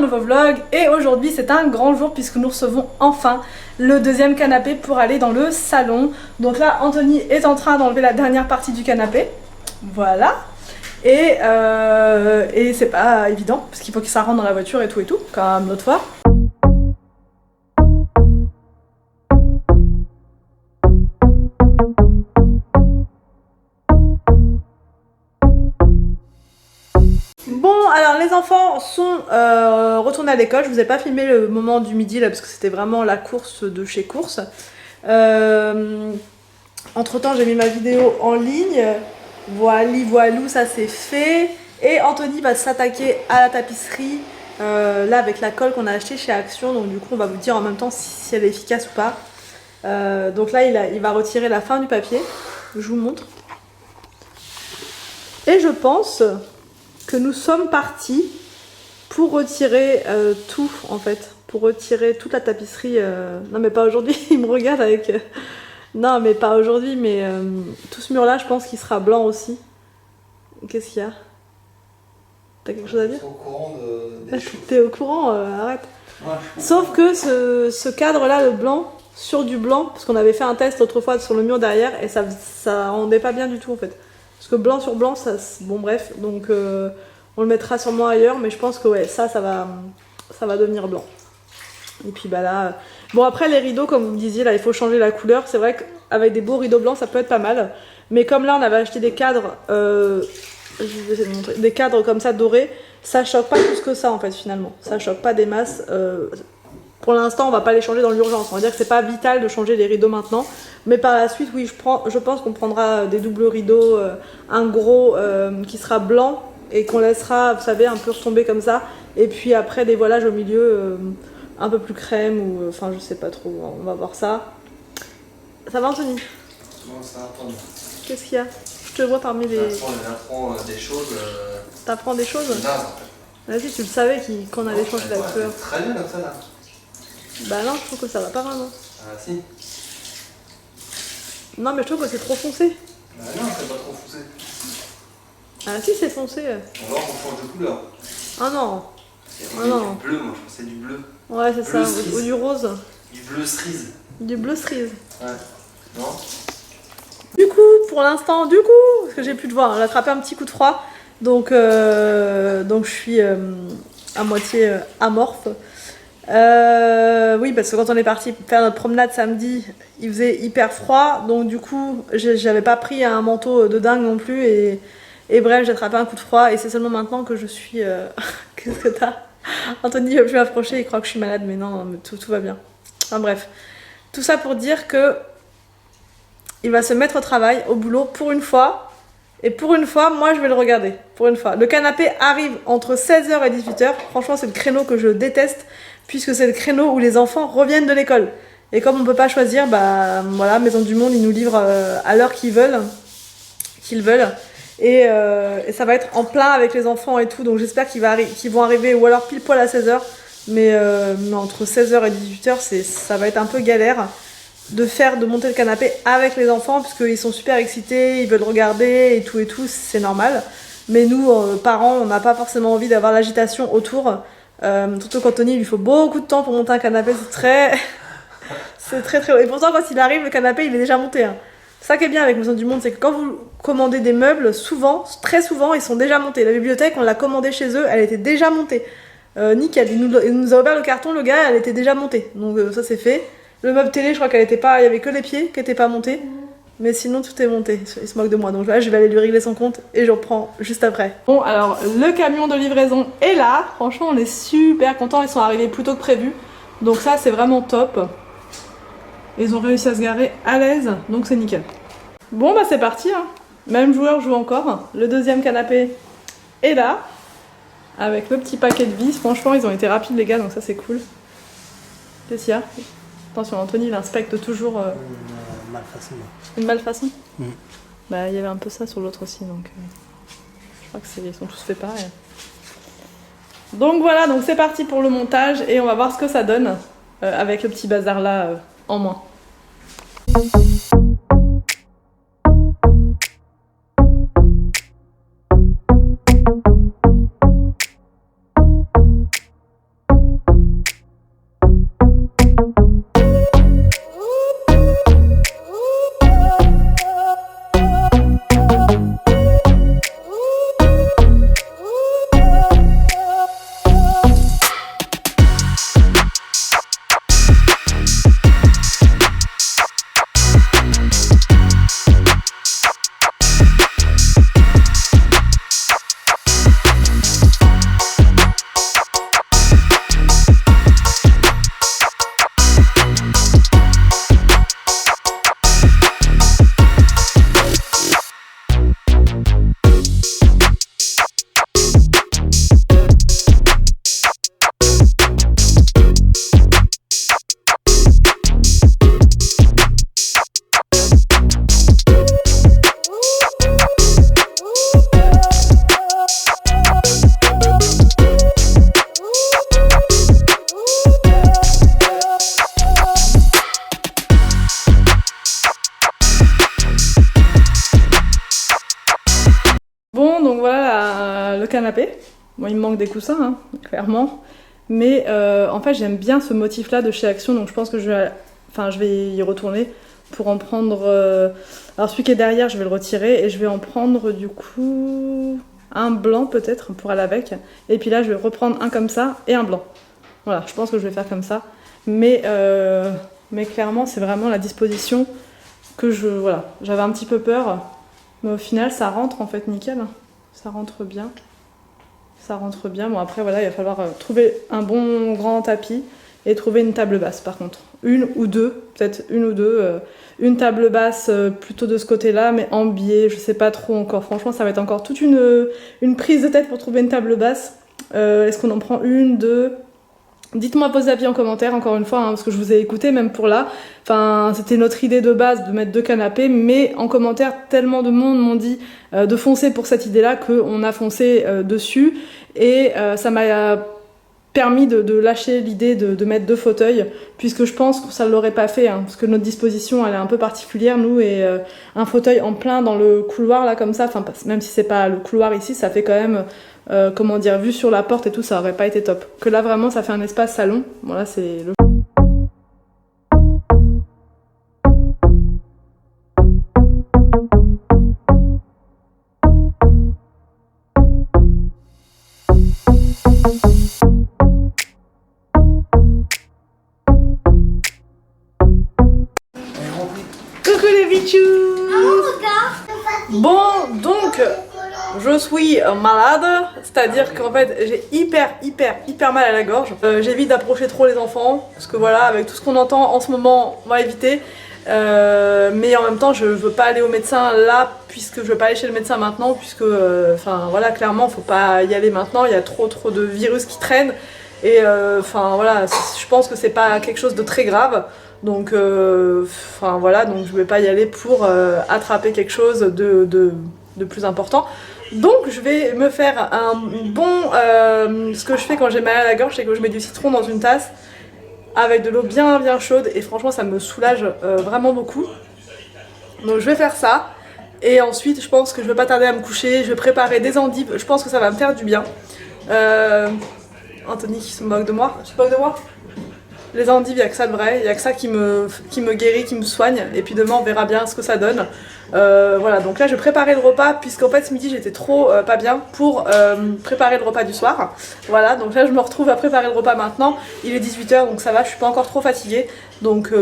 nouveau vlog et aujourd'hui c'est un grand jour puisque nous recevons enfin le deuxième canapé pour aller dans le salon. Donc là Anthony est en train d'enlever la dernière partie du canapé, voilà. Et c'est pas évident parce qu'il faut que ça rentre dans la voiture et tout comme l'autre fois. Bon, alors les enfants sont retournés à l'école. Je vous ai pas filmé le moment du midi là parce que c'était vraiment la course de chez course. Entre temps, j'ai mis ma vidéo en ligne. Voilou, ça c'est fait. Et Anthony va s'attaquer à la tapisserie là avec la colle qu'on a achetée chez Action. Donc du coup, on va vous dire en même temps si elle est efficace ou pas. Donc là, il va retirer la fin du papier. Je vous montre. Et je pense que nous sommes partis pour retirer tout en fait, pour retirer toute la tapisserie. Non mais pas aujourd'hui, il me regarde avec... Non mais pas aujourd'hui, mais tout ce mur là je pense qu'il sera blanc aussi. Qu'est-ce qu'il y a? T'as quelque chose à dire? Au courant des choses. T'es au courant, arrête. Ouais, Sauf que ce cadre là, le blanc, sur du blanc, parce qu'on avait fait un test autrefois sur le mur derrière et ça rendait pas bien du tout en fait. Parce que blanc sur blanc, ça, bon bref, donc on le mettra sûrement ailleurs, mais je pense que ouais, ça va devenir blanc. Et puis bah là, bon après les rideaux, comme vous me disiez, là il faut changer la couleur. C'est vrai qu'avec des beaux rideaux blancs, ça peut être pas mal. Mais comme là on avait acheté des cadres, je vais essayer de montrer, des cadres comme ça dorés, ça choque pas plus que ça en fait finalement. Ça choque pas des masses. Pour l'instant, on va pas les changer dans l'urgence. On va dire que c'est pas vital de changer les rideaux maintenant. Mais par la suite, oui, je pense qu'on prendra des doubles rideaux, un gros qui sera blanc et qu'on laissera, vous savez, un peu retomber comme ça. Et puis après, des voilages au milieu, un peu plus crème ou, enfin, je sais pas trop. On va voir ça. Ça va, Anthony? Non, ça va. Qu'est-ce qu'il y a? Je te vois parmi les... J'apprends des choses. T'apprends des choses? Naze en fait. Vas-y, tu le savais qu'on allait changer la couleur. Très bien comme ça là. Bah non, je trouve que ça va pas vraiment. Ah si. Non, mais je trouve que c'est trop foncé. Bah non, c'est pas trop foncé. Ah si, c'est foncé. Alors on change de couleur. Ah non. Ah non. Du bleu, moi je pensais du bleu. Ouais, c'est ça, ou du rose. Du bleu cerise. Du bleu cerise. Ouais. Non. Du coup, pour l'instant, parce que j'ai plus de voix, j'ai attrapé un petit coup de froid. Donc je suis à moitié amorphe. Oui, parce que quand on est parti faire notre promenade samedi, il faisait hyper froid. Donc du coup, j'avais pas pris un manteau de dingue non plus. Et bref, j'ai attrapé un coup de froid. Et c'est seulement maintenant que je suis... Qu'est-ce que t'as? Anthony veut plus m'approcher, il croit que je suis malade. Mais non, mais tout va bien. Enfin bref. Tout ça pour dire que il va se mettre au travail, au boulot, pour une fois. Et pour une fois, moi, je vais le regarder. Pour une fois. Le canapé arrive entre 16h et 18h. Franchement, c'est le créneau que je déteste, puisque c'est le créneau où les enfants reviennent de l'école. Et comme on peut pas choisir, bah voilà, Maison du Monde, ils nous livrent à l'heure qu'ils veulent. Et ça va être en plein avec les enfants et tout. Donc j'espère qu'ils vont arriver, ou alors pile poil à 16h. Mais entre 16h et 18h, ça va être un peu galère de monter le canapé avec les enfants, puisqu'ils sont super excités, ils veulent regarder et tout, c'est normal. Mais nous, parents, on n'a pas forcément envie d'avoir l'agitation autour. Surtout qu'Anthony, il lui faut beaucoup de temps pour monter un canapé, c'est très... Et pourtant, quand il arrive, le canapé, il est déjà monté. Hein. Ça qui est bien avec Maison du Monde, c'est que quand vous commandez des meubles, très souvent, ils sont déjà montés. La bibliothèque, on l'a commandée chez eux, elle était déjà montée. Nickel, il nous a ouvert le carton, le gars, elle était déjà montée. Donc ça, c'est fait. Le meuble télé, je crois qu'elle était pas... Il y avait que les pieds qui n'étaient pas montés. Mais sinon, tout est monté. Il se moque de moi. Donc là, je vais aller lui régler son compte et je reprends juste après. Bon, alors, le camion de livraison est là. Franchement, on est super contents. Ils sont arrivés plus tôt que prévu. Donc ça, c'est vraiment top. Ils ont réussi à se garer à l'aise. Donc c'est nickel. Bon, bah c'est parti. Hein. Même joueur joue encore. Le deuxième canapé est là. Avec le petit paquet de vis. Franchement, ils ont été rapides, les gars. Donc ça, c'est cool. Qu'est-ce qu'il y a? Attention, Anthony, il inspecte toujours... Une malfaçon. Une malfaçon? Bah, il y avait un peu ça sur l'autre aussi, donc... je crois qu'ils sont tous faits pareil. Donc voilà, donc c'est parti pour le montage, et on va voir ce que ça donne, avec le petit bazar là, en moins. canapé. Bon, il me manque des coussins, hein, clairement. Mais en fait, j'aime bien ce motif-là de chez Action, donc je pense que je vais y retourner pour en prendre... Alors celui qui est derrière, je vais le retirer et je vais en prendre du coup un blanc peut-être pour aller avec. Et puis là, je vais reprendre un comme ça et un blanc. Voilà, je pense que je vais faire comme ça. Mais clairement, c'est vraiment la disposition que voilà, j'avais un petit peu peur. Mais au final, ça rentre en fait nickel. Ça rentre bien. Ça rentre bien. Bon, après, voilà, il va falloir trouver un bon grand tapis et trouver une table basse par contre. Une ou deux, peut-être une ou deux. Une table basse plutôt de ce côté-là, mais en biais, je sais pas trop encore. Franchement, ça va être encore toute une prise de tête pour trouver une table basse. Est-ce qu'on en prend une, deux? Dites-moi vos avis en commentaire, encore une fois, hein, parce que je vous ai écouté, même pour là. Enfin, c'était notre idée de base de mettre 2 canapés, mais en commentaire, tellement de monde m'ont dit de foncer pour cette idée-là qu'on a foncé dessus. Et ça m'a permis de lâcher l'idée de mettre 2 fauteuils, puisque je pense que ça ne l'aurait pas fait, hein, parce que notre disposition, elle est un peu particulière, nous, et un fauteuil en plein dans le couloir, là, comme ça, enfin, même si c'est pas le couloir ici, ça fait quand même... comment dire, vue sur la porte et tout, ça aurait pas été top. Que là vraiment ça fait un espace salon. Bon là c'est le... Coucou les bichous. Bon donc je suis malade, c'est-à-dire qu'en fait j'ai hyper mal à la gorge. J'évite d'approcher trop les enfants, parce que voilà, avec tout ce qu'on entend en ce moment, on va éviter. Mais en même temps je veux pas aller au médecin là, puisque je veux pas aller chez le médecin maintenant, puisque enfin voilà, clairement faut pas y aller maintenant, il y a trop de virus qui traînent. Et enfin voilà, je pense que c'est pas quelque chose de très grave. Donc enfin voilà, donc je vais pas y aller pour attraper quelque chose de plus important. Donc je vais me faire un bon... ce que je fais quand j'ai mal à la gorge, c'est que je mets du citron dans une tasse avec de l'eau bien chaude, et franchement ça me soulage vraiment beaucoup. Donc je vais faire ça, et ensuite je pense que je vais pas tarder à me coucher, je vais préparer des endives, je pense que ça va me faire du bien. Anthony qui se moque de moi, tu te moques de moi? Les endives, il n'y a que ça de vrai, il n'y a que ça qui me guérit, qui me soigne, et puis demain on verra bien ce que ça donne. Voilà, donc là je préparais le repas, puisqu'en fait ce midi j'étais trop pas bien pour préparer le repas du soir. Voilà, donc là je me retrouve à préparer le repas maintenant, il est 18h donc ça va, je suis pas encore trop fatiguée. Donc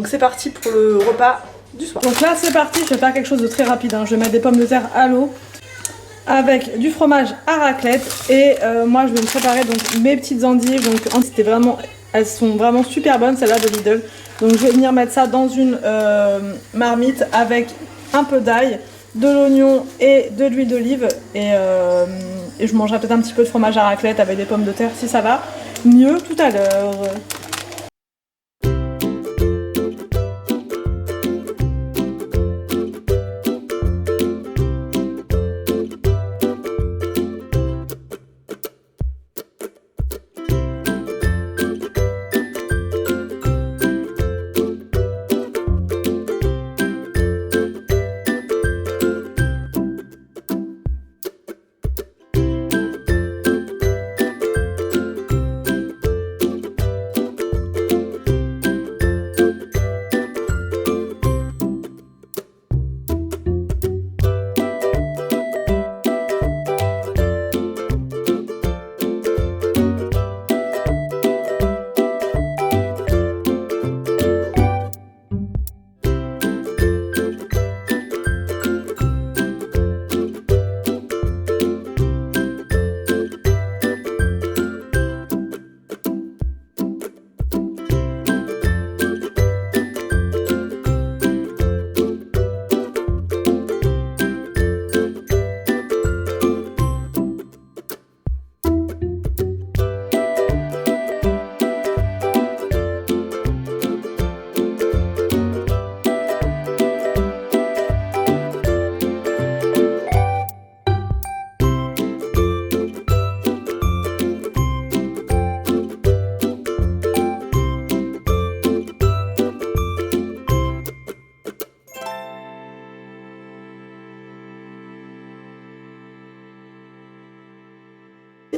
c'est parti pour le repas du soir. Donc là c'est parti, je vais faire quelque chose de très rapide, hein. Je vais mettre des pommes de terre à l'eau, avec du fromage à raclette, et moi je vais me préparer donc mes petites endives. Donc c'était vraiment... Elles sont vraiment super bonnes, celles-là de Lidl. Donc je vais venir mettre ça dans une marmite avec un peu d'ail, de l'oignon et de l'huile d'olive. Et je mangerai peut-être un petit peu de fromage à raclette avec des pommes de terre si ça va mieux tout à l'heure.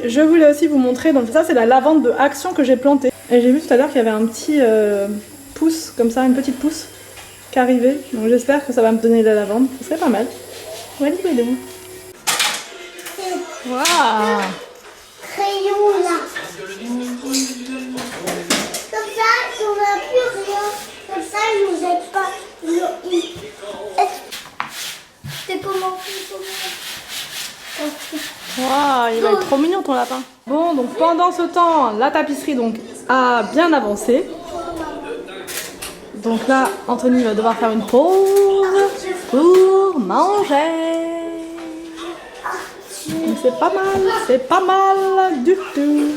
je voulais aussi vous montrer, donc ça c'est la lavande de Action que j'ai plantée. Et j'ai vu tout à l'heure qu'il y avait un petit pouce, comme ça, une petite pousse qui arrivait. Donc j'espère que ça va me donner de la lavande, ce serait pas mal. Voilà, il est où? Waouh! Crayon là. Comme ça, on n'a plus rien. Comme ça, ils nous aident pas. C'est comment? Waouh, il va être trop mignon ton lapin. Bon, donc pendant ce temps, la tapisserie donc a bien avancé. Donc là, Anthony va devoir faire une pause pour manger. Donc c'est pas mal du tout.